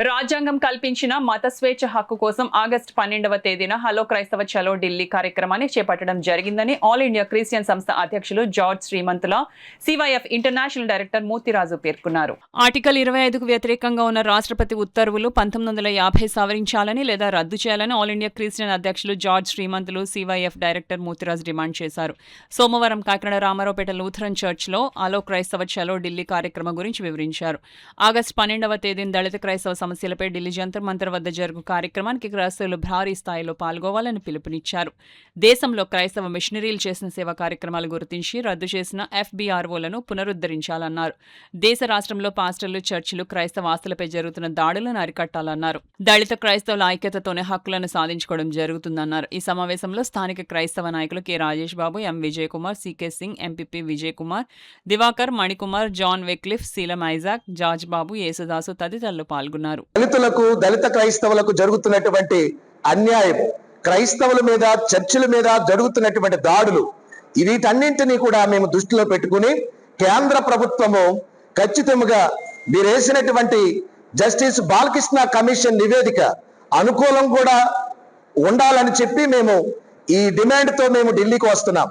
రాజ్యాంగం కల్పించిన మత స్వేచ్ఛ హక్కు కోసం ఆగస్టు 12వ తేదీన హలో క్రైస్తవ చలో ఢిల్లీ కార్యక్రమాన్ని చేపట్టడం జరిగిందని ఆల్ ఇండియా క్రిస్టియన్ సంస్థ అధ్యక్షులు జార్జ్ శ్రీమంతుల సివైఎఫ్ ఇంటర్నేషనల్ డైరెక్టర్ మూర్తిరాజు పేర్కొన్నారు. ఆర్టికల్ 25కు వ్యతిరేకంగా ఉన్న రాష్ట్రపతి ఉత్తర్వులు 1950 సవరించాలని లేదా రద్దు చేయాలని ఆల్ ఇండియా క్రిస్టియన్ అధ్యక్షులు జార్జ్ శ్రీమంతులు సివైఎఫ్ డైరెక్టర్ మూర్తిరాజు డిమాండ్ చేశారు. సోమవారం కాకినాడ రామారావుపేట లూథరన్ చర్చ్లో హలో క్రైస్తవ చలో ఢిల్లీ కార్యక్రమం గురించి వివరించారు. ఆగస్టు 12వ తేదీన దళిత క్రైస్తవ సమస్యలపై ఢిల్లీ జంతర్ మంతర్ వద్ద జరుగు కార్యక్రమానికి క్రైస్తవులు భారీ స్థాయిలో పాల్గొవాలని పిలుపునిచ్చారు. దేశంలో క్రైస్తవ మిషనరీలు చేసిన సేవా కార్యక్రమాలు గుర్తించి రద్దు చేసిన FBROలను పునరుద్ధరించాలన్నారు. దేశ రాష్ట్రంలో పాస్టర్లు, చర్చిలు క్రైస్తవ ఆస్తులపై జరుగుతున్న దాడులను అరికట్టాలన్నారు. దళిత క్రైస్తవుల ఐక్యతతోనే హక్కులను సాధించుకోవడం జరుగుతుందన్నారు. ఈ సమావేశంలో స్థానిక క్రైస్తవ నాయకులు K Rajesh Babu, M Vijay Kumar, CK Singh, MPP Vijay Kumar, Diwakar, Manikumar, John Wycliffe, Seelam Isaac, George Babu, Yesudas తదితరులు పాల్గొన్నారు. దళితులకు, దళిత క్రైస్తవులకు జరుగుతున్నటువంటి అన్యాయం, క్రైస్తవుల మీద, చర్చిల మీద జరుగుతున్నటువంటి దాడులు, వీటన్నింటినీ కూడా మేము దృష్టిలో పెట్టుకుని కేంద్ర ప్రభుత్వము ఖచ్చితంగా మీరేసినటువంటి జస్టిస్ బాలకృష్ణ కమిషన్ నివేదిక అనుకూలం కూడా ఉండాలని చెప్పి మేము ఈ డిమాండ్తో మేము ఢిల్లీకి వస్తున్నాం.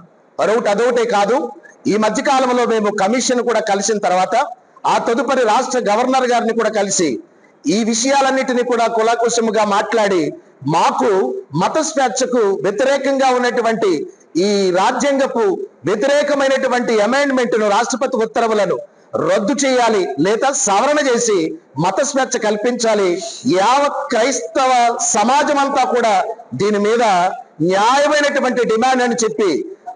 అదొకటే కాదు, ఈ మధ్య కాలంలో మేము కమిషన్ కూడా కలిసిన తర్వాత ఆ తదుపరి రాష్ట్ర గవర్నర్ గారిని కూడా కలిసి ఈ విషయాలన్నిటినీ కూడా కులకుశముగా మాట్లాడి మాకు మత స్వేచ్ఛకు వ్యతిరేకంగా ఉన్నటువంటి ఈ రాజ్యాంగపు వ్యతిరేకమైనటువంటి అమెండ్మెంట్ను, రాష్ట్రపతి ఉత్తర్వులను రద్దు చేయాలి లేదా సవరణ చేసి మత స్వేచ్ఛ కల్పించాలి. యావత్ క్రైస్తవ సమాజం అంతా కూడా దీని మీద న్యాయమైనటువంటి డిమాండ్ అని చెప్పి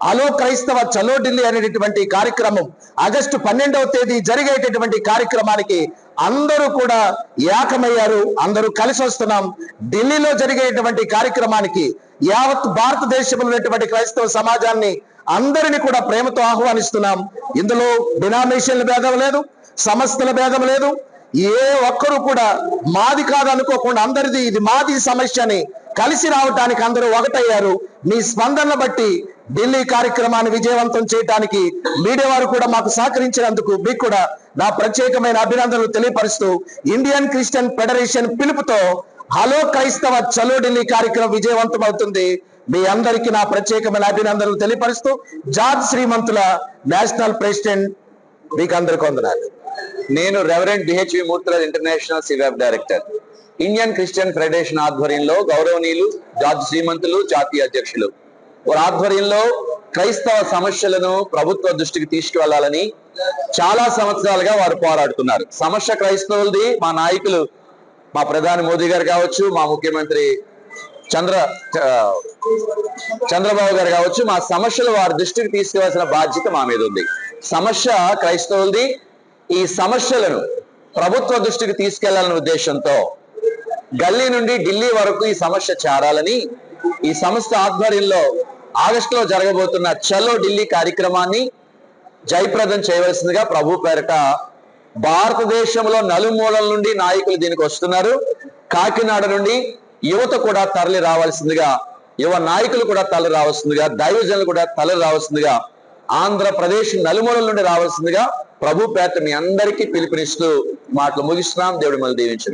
హలో క్రైస్తవ చలో ఢిల్లీ అనేటటువంటి కార్యక్రమం ఆగస్టు 12వ తేదీ జరిగేటటువంటి కార్యక్రమానికి అందరూ కూడా ఏకమయ్యారు. అందరూ కలిసి వస్తున్నాం. ఢిల్లీలో జరిగేటువంటి కార్యక్రమానికి యావత్ భారతదేశంలో ఉన్నటువంటి క్రైస్తవ సమాజాన్ని అందరినీ కూడా ప్రేమతో ఆహ్వానిస్తున్నాం. ఇందులో డినామినేషన్ల భేదం లేదు, సంస్థల భేదం లేదు. ఏ ఒక్కరు కూడా మాది కాదు అనుకోకుండా అందరిది ఇది మాది సమస్యని కలిసి రావటానికి అందరూ ఒకటయ్యారు. మీ స్పందన బట్టి ఢిల్లీ కార్యక్రమాన్ని విజయవంతం చేయడానికి మీడియా వారు కూడా మాకు సహకరించినందుకు మీకు కూడా నా ప్రత్యేకమైన అభినందనలు తెలియపరుస్తూ ఇండియన్ క్రిస్టియన్ ఫెడరేషన్ పిలుపుతో హలో క్రైస్తవ చలో ఢిల్లీ కార్యక్రమం విజయవంతం అవుతుంది. మీ అందరికీ నా ప్రత్యేకమైన అభినందనలు తెలియపరుస్తూ జార్జ్ శ్రీమంతుల నేషనల్ ప్రెసిడెంట్, మీకు అందరికీ వందనాలు. నేను reverend BHV Murthiraj international CYF director. Indian Christian federation ఆధ్వర్యంలో గౌరవనీయులు జార్జ్ శ్రీమంతులు జాతీయ అధ్యక్షులు వారి ఆధ్వర్యంలో క్రైస్తవ సమస్యలను ప్రభుత్వ దృష్టికి తీసుకువెళ్లాలని చాలా సంవత్సరాలుగా వారు పోరాడుతున్నారు. సమస్య క్రైస్తవులది. మా నాయకులు, మా ప్రధాని మోదీ గారు కావచ్చు, మా ముఖ్యమంత్రి చంద్రబాబు గారు కావచ్చు, మా సమస్యలు వారి దృష్టికి తీసుకువెళ్లాల్సిన బాధ్యత మా మీద ఉంది. సమస్య క్రైస్తవులది. ఈ సమస్యలను ప్రభుత్వ దృష్టికి తీసుకెళ్లాలనే ఉద్దేశంతో గల్లీ నుండి ఢిల్లీ వరకు ఈ సమస్య చేరాలని ఈ సంస్థ ఆధ్వర్యంలో ఆగస్టులో జరగబోతున్న చలో ఢిల్లీ కార్యక్రమాన్ని జయప్రదం చేయవలసిందిగా ప్రభు పేరట భారతదేశంలో నలుమూలల నుండి నాయకులు దీనికి వస్తున్నారు. కాకినాడ నుండి యువత కూడా తరలి రావాల్సిందిగా, యువ నాయకులు కూడా తరలి రావాల్సిందిగా, దైవజనులు కూడా తరలి రావాల్సిందిగా, ఆంధ్రప్రదేశ్ నలుమూలల నుండి రావాల్సిందిగా ప్రభు పేరట మీ అందరికీ పిలుపునిస్తూ మాటలు ముగిస్తున్నాం. దేవుడు మళ్ళీ దీవించుగా.